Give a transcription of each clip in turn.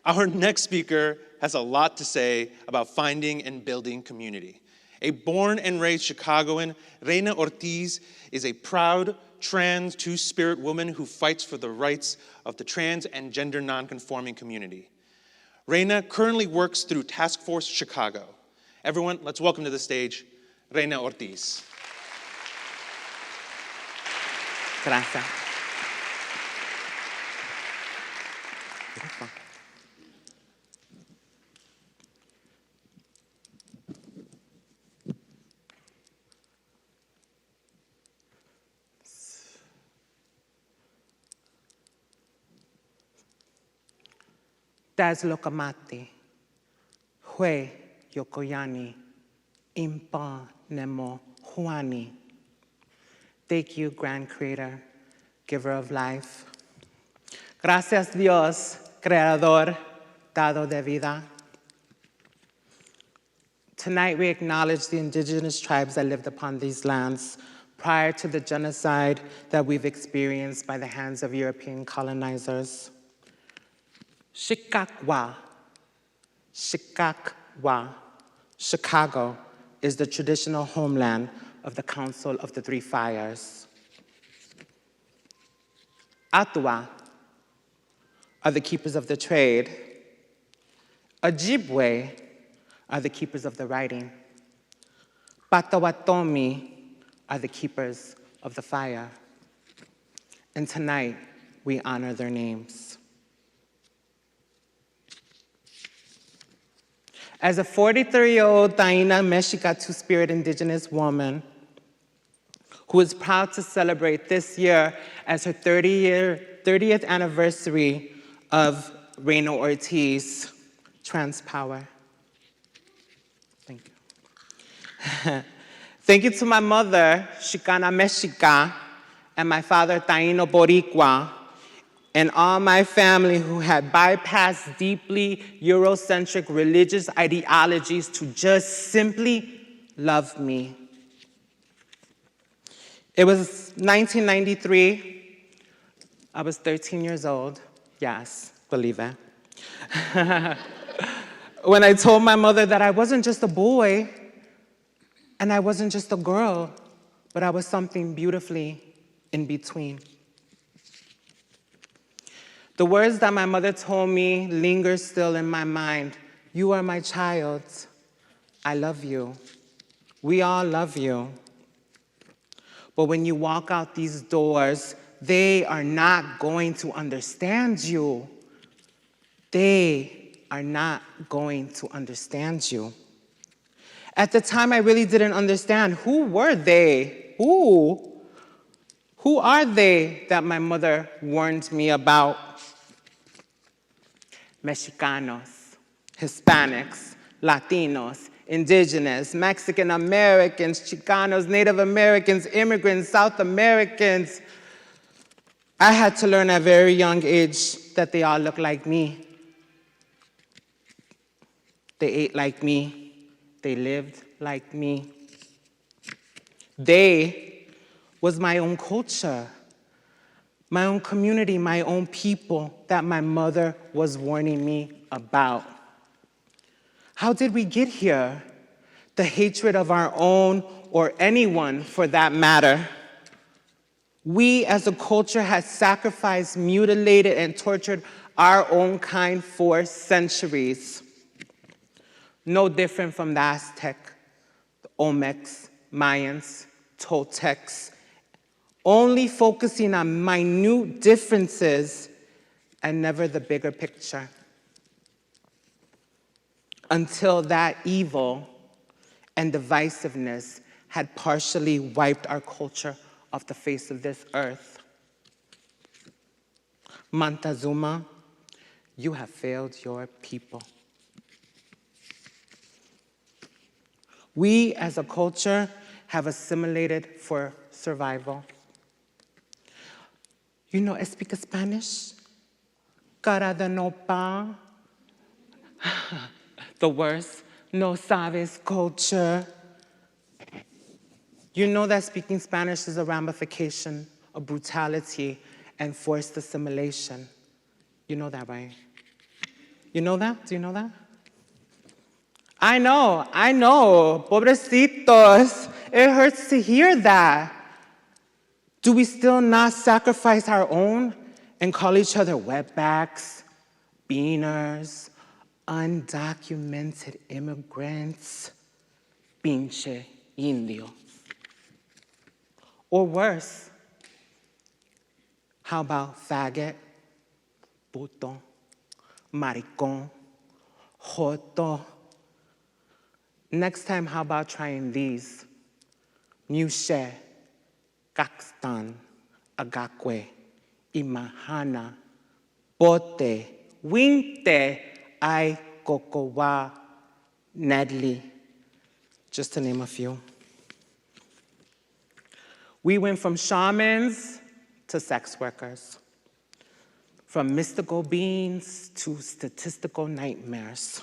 Our next speaker has a lot to say about finding and building community. A born and raised Chicagoan, Reyna Ortiz is a proud trans two-spirit woman who fights for the rights of the trans and gender nonconforming community. Reyna currently works through Task Force Chicago. Everyone, let's welcome to the stage, Reyna Ortiz. Gracias. Das lokamati, hue yokoyani, impa nemo huani. Thank you, Grand Creator, Giver of Life. Gracias, Dios, Creador, Dado de vida. Tonight, we acknowledge the indigenous tribes that lived upon these lands prior to the genocide that we've experienced by the hands of European colonizers. Shikakwa, Chicago is the traditional homeland of the Council of the Three Fires. Atua are the keepers of the trade. Ojibwe are the keepers of the writing. Patawatomi are the keepers of the fire. And tonight, we honor their names. As a 43-year-old Taína Mexica two-spirit indigenous woman who is proud to celebrate this year as her 30th anniversary of Reyna Ortiz, Trans Power. Thank you. Thank you to my mother, Chicana Mexica, and my father, Taíno Boricua, and all my family who had bypassed deeply Eurocentric religious ideologies to just simply love me. It was 1993. I was 13 years old. Yes, believe it. When I told my mother that I wasn't just a boy and I wasn't just a girl, but I was something beautifully in between. The words that my mother told me linger still in my mind. You are my child. I love you. We all love you. But when you walk out these doors, they are not going to understand you. They are not going to understand you. At the time, I really didn't understand. Who were they? Who are they that my mother warned me about? Mexicanos, Hispanics, Latinos, Indigenous, Mexican Americans, Chicanos, Native Americans, immigrants, South Americans. I had to learn at a very young age that they all look like me. They ate like me. They lived like me. They was my own culture, my own community, my own people that my mother was warning me about. How did we get here? The hatred of our own, or anyone for that matter. We as a culture had sacrificed, mutilated, and tortured our own kind for centuries. No different from the Aztec, the MEX, Mayans, Toltecs, only focusing on minute differences and never the bigger picture. Until that evil and divisiveness had partially wiped our culture off the face of this earth. Montezuma, you have failed your people. We as a culture have assimilated for survival. You know, I speak Spanish. Cara de no pa. The worst. No sabes culture. You know that speaking Spanish is a ramification of brutality and forced assimilation. You know that, right? You know that? Do you know that? I know. Pobrecitos. It hurts to hear that. Do we still not sacrifice our own and call each other wetbacks, beaners, undocumented immigrants, pinche indio? Or worse, how about faggot, puto, maricón, joto? Next time, how about trying these? Mushe, Caxton, Agakwe, Imahana, Bote, Winte, Ai, Kokowa, Nedli, just to name a few. We went from shamans to sex workers, from mystical beings to statistical nightmares.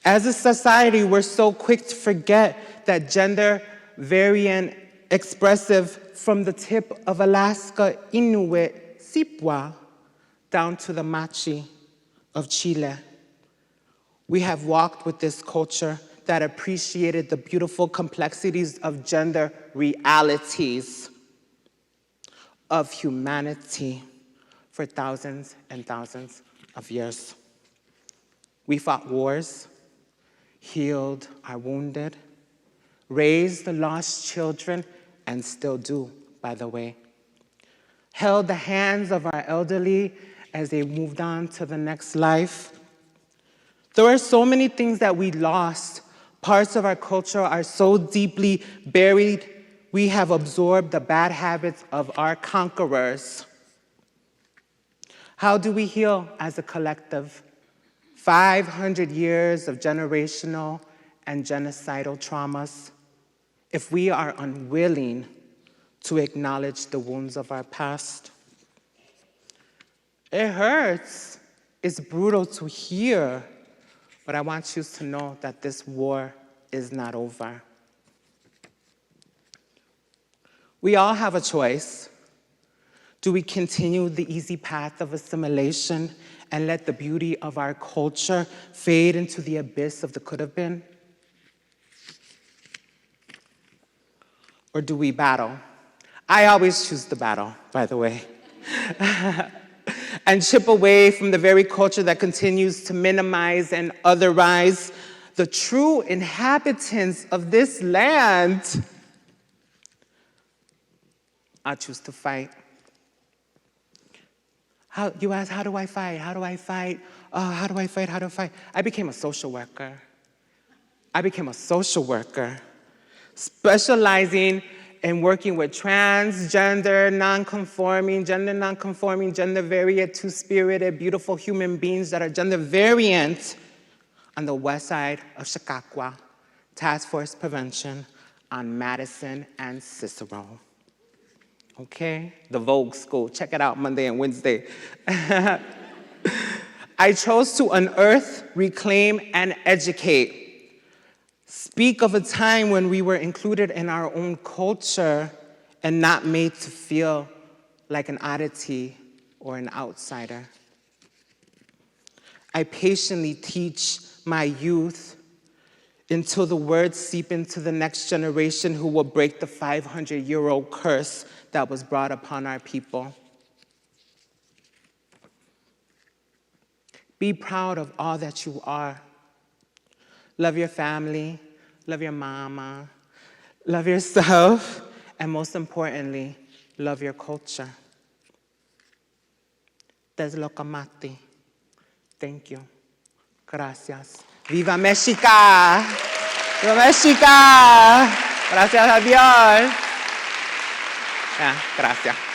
As a society, we're so quick to forget that gender variant expressive from the tip of Alaska Inuit Sipwa down to the Machi of Chile. We have walked with this culture that appreciated the beautiful complexities of gender realities of humanity for thousands and thousands of years. We fought wars, healed our wounded, raised the lost children, and still do, by the way. Held the hands of our elderly as they moved on to the next life. There are so many things that we lost. Parts of our culture are so deeply buried, we have absorbed the bad habits of our conquerors. How do we heal as a collective? 500 years of generational and genocidal traumas, if we are unwilling to acknowledge the wounds of our past. It hurts. It's brutal to hear, but I want you to know that this war is not over. We all have a choice. Do we continue the easy path of assimilation and let the beauty of our culture fade into the abyss of the could have been? Or do we battle? I always choose the battle, by the way. And chip away from the very culture that continues to minimize and otherize the true inhabitants of this land. I choose to fight. You ask, how do I fight? How do I fight? How do I fight? How do I fight? I became a social worker. Specializing in working with transgender, gender nonconforming, gender variant, two-spirited, beautiful human beings that are gender variant on the west side of Chicago, Task Force Prevention on Madison and Cicero. Okay, the Vogue School, check it out Monday and Wednesday. I chose to unearth, reclaim, and educate. Speak of a time when we were included in our own culture and not made to feel like an oddity or an outsider. I patiently teach my youth until the words seep into the next generation who will break the 500-year-old curse that was brought upon our people. Be proud of all that you are. Love your family, love your mama, love yourself, and most importantly, love your culture. Deslocamati. Thank you. Gracias. Viva Mexica! Viva Mexica! Gracias a Dios. Gracias.